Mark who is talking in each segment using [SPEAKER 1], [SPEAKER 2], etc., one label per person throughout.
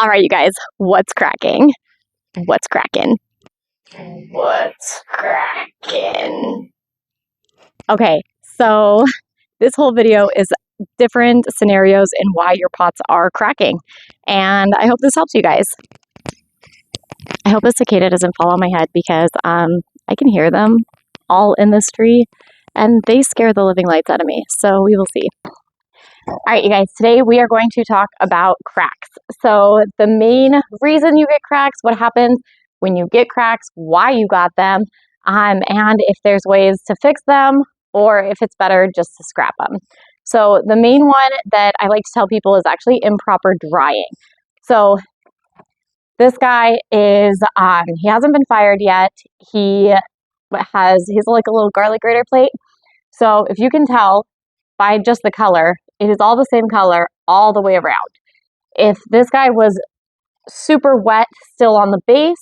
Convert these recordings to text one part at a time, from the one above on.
[SPEAKER 1] All right, you guys, what's cracking? What's cracking?
[SPEAKER 2] What's cracking?
[SPEAKER 1] Okay, so this whole video is different scenarios in why your pots are cracking. And I hope this helps you guys. I hope the cicada doesn't fall on my head because I can hear them all in this tree and they scare the living lights out of me. So we will see. All right, you guys, today we are going to talk about cracks. So the main reason you get cracks, what happens when you get cracks, why you got them, and if there's ways to fix them or if it's better just to scrap them. So the main one that I like to tell people is actually improper drying. So this guy is, he hasn't been fired yet. He's like a little garlic grater plate. So if you can tell by just the color, it is all the same color all the way around. If this guy was super wet still on the base,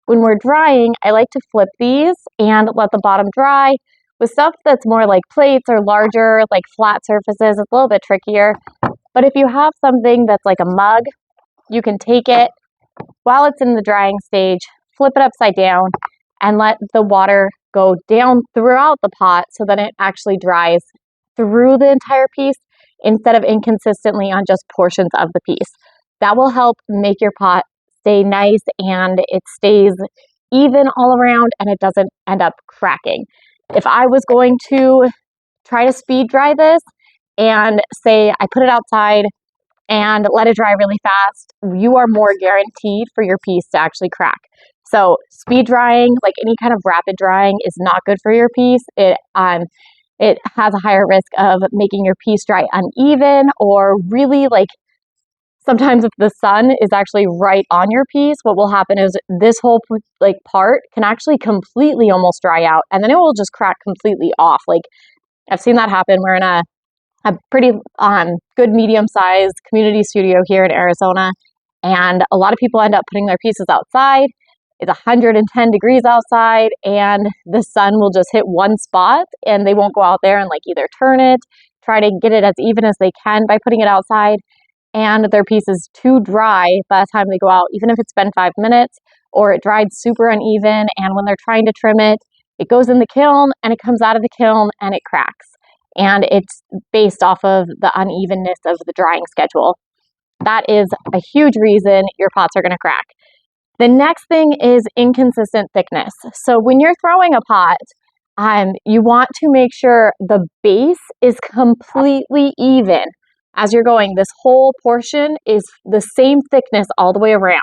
[SPEAKER 1] when we're drying, I like to flip these and let the bottom dry. With stuff that's more like plates or larger, like flat surfaces, it's a little bit trickier. But if you have something that's like a mug, you can take it while it's in the drying stage, flip it upside down, and let the water go down throughout the pot so that it actually dries through the entire piece instead of inconsistently on just portions of the piece. That will help make your pot stay nice and it stays even all around and it doesn't end up cracking. If I was going to try to speed dry this and say I put it outside and let it dry really fast, you are more guaranteed for your piece to actually crack. So speed drying, like any kind of rapid drying, is not good for your piece. It has a higher risk of making your piece dry uneven, or really, like, sometimes if the sun is actually right on your piece, what will happen is this whole like part can actually completely almost dry out and then it will just crack completely off. Like, I've seen that happen. We're in a pretty good medium-sized community studio here in Arizona, and a lot of people end up putting their pieces outside. It's 110 degrees outside and the sun will just hit one spot and they won't go out there and like either turn it, try to get it as even as they can by putting it outside, and their piece is too dry by the time they go out, even if it's been 5 minutes, or it dried super uneven, and when they're trying to trim it, it goes in the kiln and it comes out of the kiln and it cracks. And it's based off of the unevenness of the drying schedule. That is a huge reason your pots are going to crack. The next thing is inconsistent thickness. So when you're throwing a pot, you want to make sure the base is completely even. As you're going, this whole portion is the same thickness all the way around.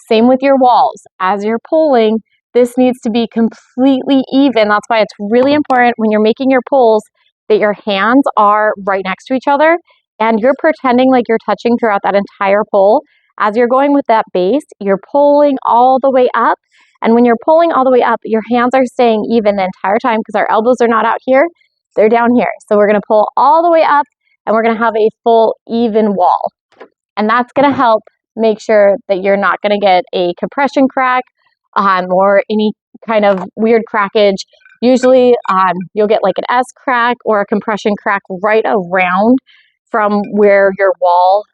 [SPEAKER 1] Same with your walls. As you're pulling, this needs to be completely even. That's why it's really important when you're making your pulls that your hands are right next to each other and you're pretending like you're touching throughout that entire pull. As you're going with that base, you're pulling all the way up. And when you're pulling all the way up, your hands are staying even the entire time because our elbows are not out here, they're down here. So we're going to pull all the way up and we're going to have a full even wall. And that's going to help make sure that you're not going to get a compression crack or any kind of weird crackage. Usually you'll get like an S crack or a compression crack right around from where your wall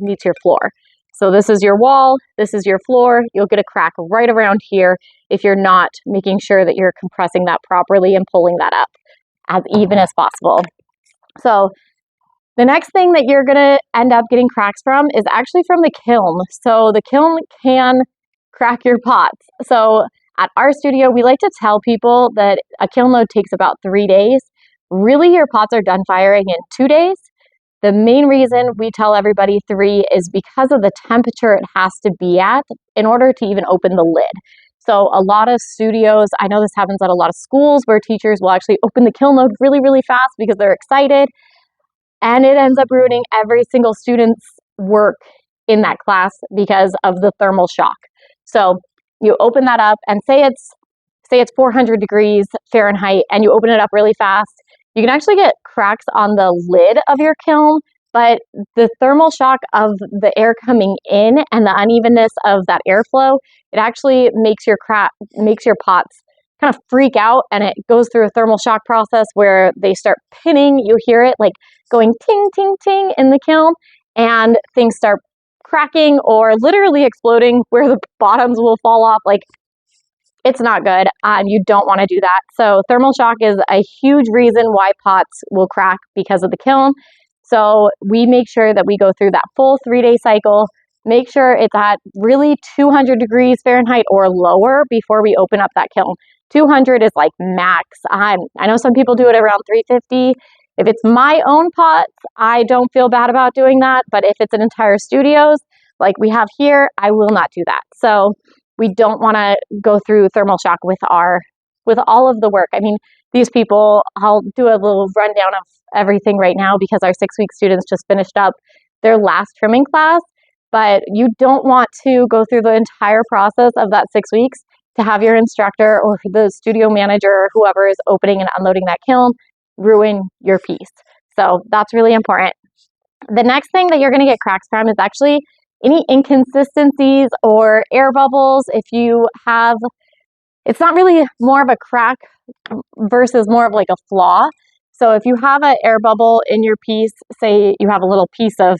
[SPEAKER 1] meets your floor. So this is your wall, this is your floor. You'll get a crack right around here if you're not making sure that you're compressing that properly and pulling that up as even as possible. So the next thing that you're going to end up getting cracks from is actually from the kiln. So the kiln can crack your pots. So at our studio, we like to tell people that a kiln load takes about 3 days. Really, your pots are done firing in 2 days. The main reason we tell everybody 3 is because of the temperature it has to be at in order to even open the lid. So a lot of studios, I know this happens at a lot of schools where teachers will actually open the kiln load really, really fast because they're excited. And it ends up ruining every single student's work in that class because of the thermal shock. So you open that up and say it's 400 degrees Fahrenheit and you open it up really fast. You can actually get cracks on the lid of your kiln, but the thermal shock of the air coming in and the unevenness of that airflow, it actually makes your pots kind of freak out, and it goes through a thermal shock process where they start pinning. You hear it like going ting, ting, ting in the kiln, and things start cracking or literally exploding where the bottoms will fall off. Like, it's not good. You don't want to do that. So thermal shock is a huge reason why pots will crack because of the kiln. So we make sure that we go through that full 3-day cycle, make sure it's at really 200 degrees Fahrenheit or lower before we open up that kiln. 200 is like max. I know some people do it around 350. If it's my own pots, I don't feel bad about doing that. But if it's an entire studio's like we have here, I will not do that. So we don't want to go through thermal shock with all of the work. I mean, these people, I'll do a little rundown of everything right now because our 6-week students just finished up their last trimming class. But you don't want to go through the entire process of that 6 weeks to have your instructor or the studio manager or whoever is opening and unloading that kiln ruin your piece. So that's really important. The next thing that you're going to get cracks from is actually any inconsistencies or air bubbles. If you have, it's not really more of a crack versus more of like a flaw. So if you have an air bubble in your piece, say you have a little piece of,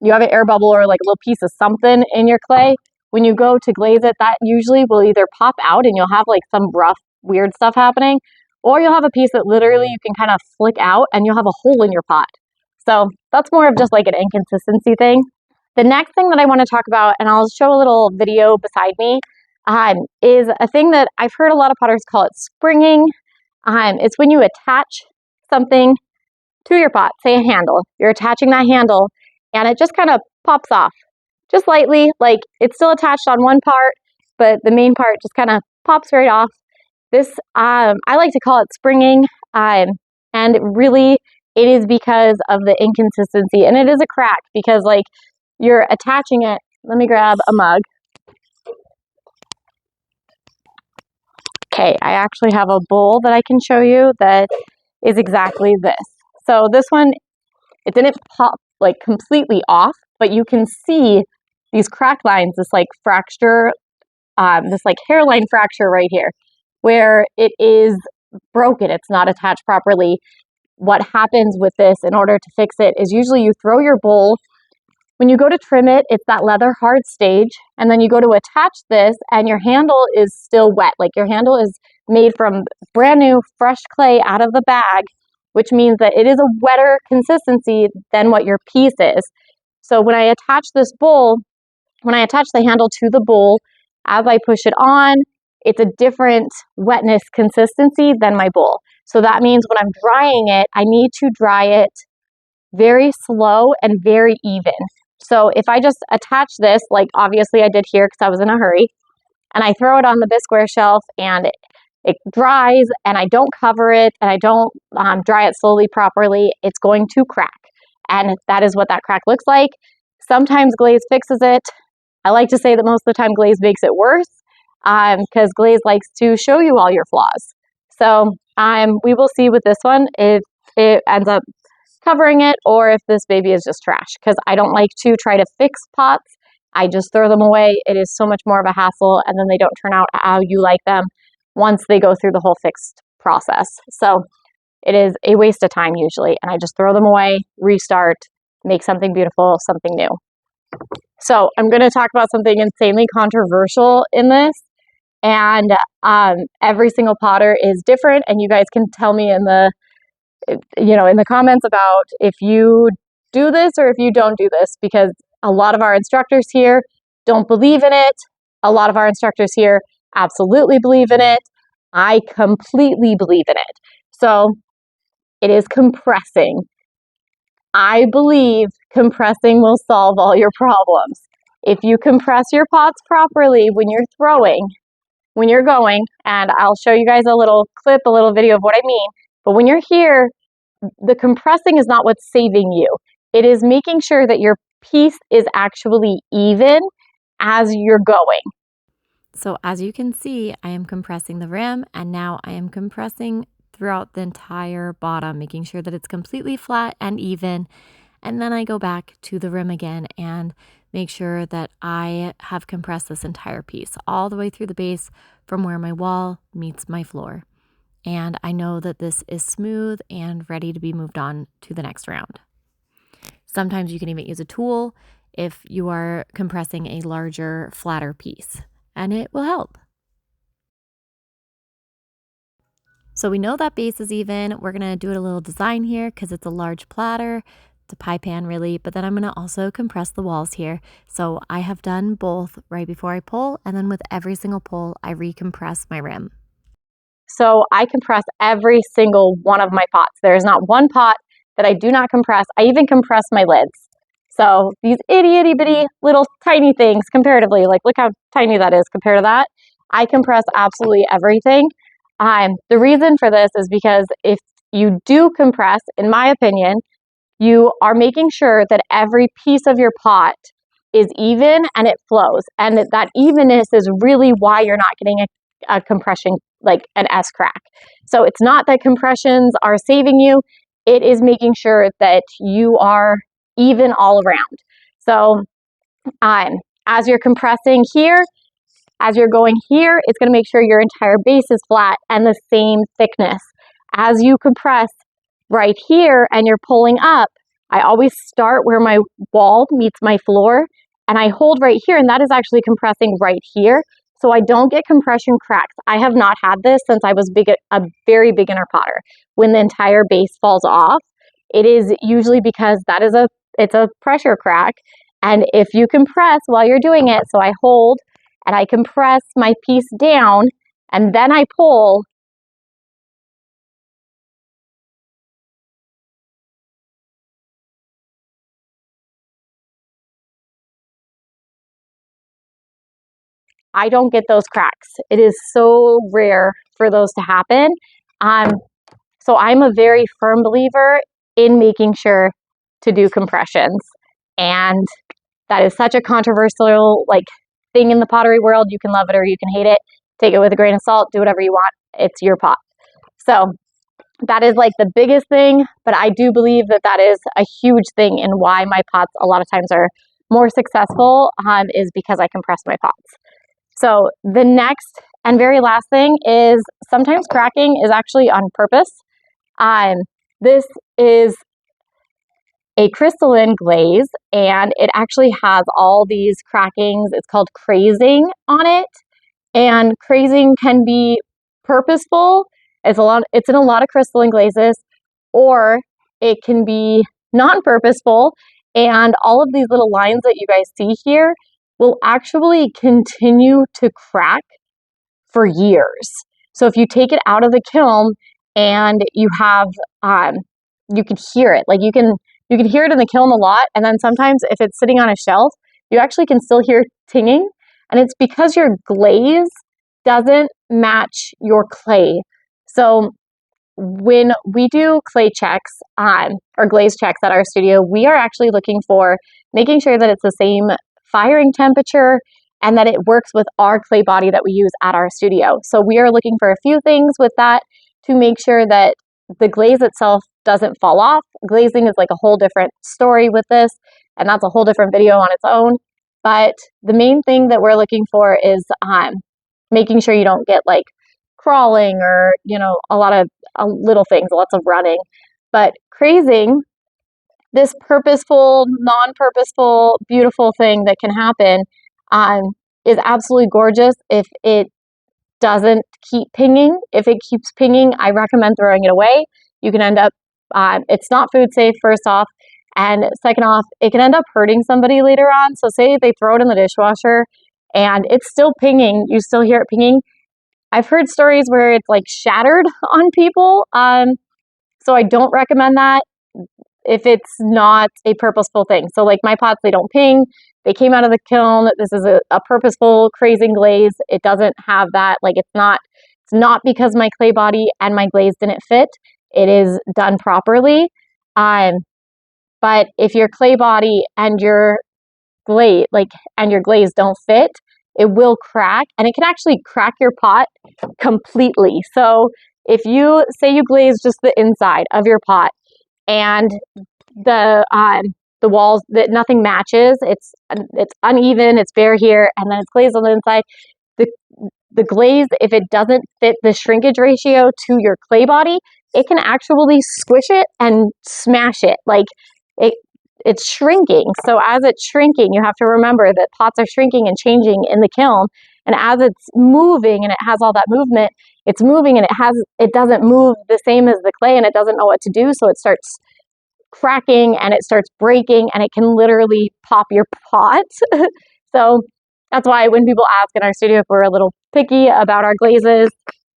[SPEAKER 1] you have an air bubble or like a little piece of something in your clay, when you go to glaze it, that usually will either pop out and you'll have like some rough, weird stuff happening, or you'll have a piece that literally you can kind of flick out and you'll have a hole in your pot. So that's more of just like an inconsistency thing. The next thing that I want to talk about, and I'll show a little video beside me, is a thing that I've heard a lot of potters call it springing. It's when you attach something to your pot, say a handle. You're attaching that handle and it just kind of pops off just lightly, like it's still attached on one part, but the main part just kind of pops right off. This, I like to call it springing, and really it is because of the inconsistency, and it is a crack because like you're attaching it. Let me grab a mug. Okay, I actually have a bowl that I can show you that is exactly this. So this one, it didn't pop like completely off, but you can see these crack lines, this like fracture, this like hairline fracture right here, where it is broken. It's not attached properly. What happens with this in order to fix it is usually you throw your bowl. When you go to trim it, it's that leather hard stage, and then you go to attach this and your handle is still wet. Like your handle is made from brand new fresh clay out of the bag, which means that it is a wetter consistency than what your piece is. So when I attach this bowl, when I attach the handle to the bowl, as I push it on, it's a different wetness consistency than my bowl. So that means when I'm drying it, I need to dry it very slow and very even. So if I just attach this, like obviously I did here because I was in a hurry, and I throw it on the Bisqueware shelf and it dries and I don't cover it and I don't dry it slowly properly, it's going to crack. And that is what that crack looks like. Sometimes glaze fixes it. I like to say that most of the time glaze makes it worse because glaze likes to show you all your flaws. So we will see with this one if it ends up covering it or if this baby is just trash, because I don't like to try to fix pots. I just throw them away. It is so much more of a hassle, and then they don't turn out how you like them once they go through the whole fixed process. So it is a waste of time usually, and I just throw them away, restart, make something beautiful, something new. So I'm going to talk about something insanely controversial in this, and every single potter is different, and you guys can tell me in the comments about if you do this or if you don't do this, because a lot of our instructors here don't believe in it. A lot of our instructors here absolutely believe in it. I completely believe in it. So it is compressing. I believe compressing will solve all your problems. If you compress your pots properly when you're throwing, when you're going, and I'll show you guys a little clip, a little video of what I mean, but when you're here, the compressing is not what's saving you. It is making sure that your piece is actually even as you're going.
[SPEAKER 3] So as you can see, I am compressing the rim, and now I am compressing throughout the entire bottom, making sure that it's completely flat and even. And then I go back to the rim again and make sure that I have compressed this entire piece all the way through the base from where my wall meets my floor. And I know that this is smooth and ready to be moved on to the next round. Sometimes you can even use a tool if you are compressing a larger, flatter piece, and it will help. So we know that base is even. We're going to do a little design here because it's a large platter. It's a pie pan really, but then I'm going to also compress the walls here. So I have done both right before I pull, and then with every single pull, I recompress my rim.
[SPEAKER 1] So I compress every single one of my pots. There is not one pot that I do not compress. I even compress my lids. So these itty bitty little tiny things comparatively, like look how tiny that is compared to that. I compress absolutely everything. The reason for this is because if you do compress, in my opinion, you are making sure that every piece of your pot is even and it flows. And that evenness is really why you're not getting a compression, like an S crack. So it's not that compressions are saving you, it is making sure that you are even all around. So as you're compressing here, as you're going here, it's going to make sure your entire base is flat and the same thickness. As you compress right here and you're pulling up, I always start where my wall meets my floor and I hold right here, and that is actually compressing right here. So I don't get compression cracks. I have not had this since I was a very beginner potter. When the entire base falls off, it is usually because it's a pressure crack. And if you compress while you're doing it, so I hold and I compress my piece down and then I pull, I don't get those cracks. It is so rare for those to happen. So I'm a very firm believer in making sure to do compressions. And that is such a controversial thing in the pottery world. You can love it or you can hate it. Take it with a grain of salt, do whatever you want. It's your pot. So that is like the biggest thing, but I do believe that that is a huge thing in why my pots a lot of times are more successful is because I compress my pots. So the next and very last thing is sometimes cracking is actually on purpose. This is a crystalline glaze and it actually has all these crackings. It's called crazing on it, and crazing can be purposeful. It's in a lot of crystalline glazes, or it can be non-purposeful, and all of these little lines that you guys see here will actually continue to crack for years. So if you take it out of the kiln and you have, you can hear it. You can hear it in the kiln a lot, and then sometimes if it's sitting on a shelf, you actually can still hear tinging, and it's because your glaze doesn't match your clay. So when we do clay checks or glaze checks at our studio, we are actually looking for making sure that it's the same firing temperature and that it works with our clay body that we use at our studio. So we are looking for a few things with that to make sure that the glaze itself doesn't fall off. Glazing is like a whole different story with this, and that's a whole different video on its own. But the main thing that we're looking for is making sure you don't get crawling or, a lot of little things, lots of running. But crazing, this purposeful, non-purposeful, beautiful thing that can happen is absolutely gorgeous if it doesn't keep pinging. If it keeps pinging, I recommend throwing it away. You can end up, it's not food safe, first off, and second off, it can end up hurting somebody later on. So say they throw it in the dishwasher and it's still pinging, you still hear it pinging. I've heard stories where it's shattered on people. So I don't recommend that if it's not a purposeful thing. So my pots, they don't ping. They came out of the kiln. This is a purposeful crazing glaze. It doesn't have that. It's not because my clay body and my glaze didn't fit. It is done properly. But if your clay body and your glaze don't fit, it will crack, and it can actually crack your pot completely. So if you say you glaze just the inside of your pot and the walls, that nothing matches, it's uneven, it's bare here, and then it's glazed on the inside, the glaze, if it doesn't fit the shrinkage ratio to your clay body, it can actually squish it and smash it. it's shrinking. So as it's shrinking, you have to remember that pots are shrinking and changing in the kiln. And as it's moving and it has all that movement, it's moving and it doesn't move the same as the clay and it doesn't know what to do. So it starts cracking and it starts breaking and it can literally pop your pot. So that's why when people ask in our studio if we're a little picky about our glazes,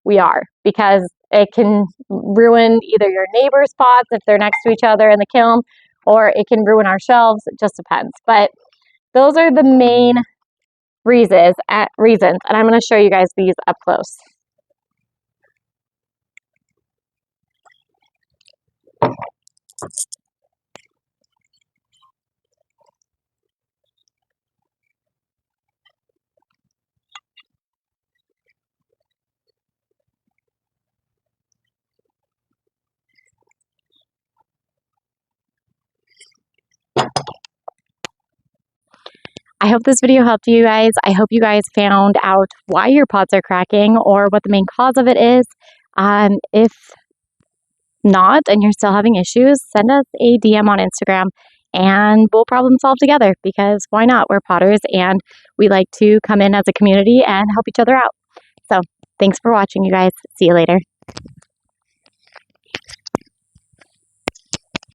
[SPEAKER 1] we are, because it can ruin either your neighbor's pots if they're next to each other in the kiln, or it can ruin our shelves. It just depends. But those are the main reasons, and I'm going to show you guys these up close. I hope this video helped you guys. I hope you guys found out why your pots are cracking or what the main cause of it is. If not, and you're still having issues, send us a DM on Instagram and we'll problem solve together, because why not? We're potters and we like to come in as a community and help each other out. So thanks for watching, you guys. See you later.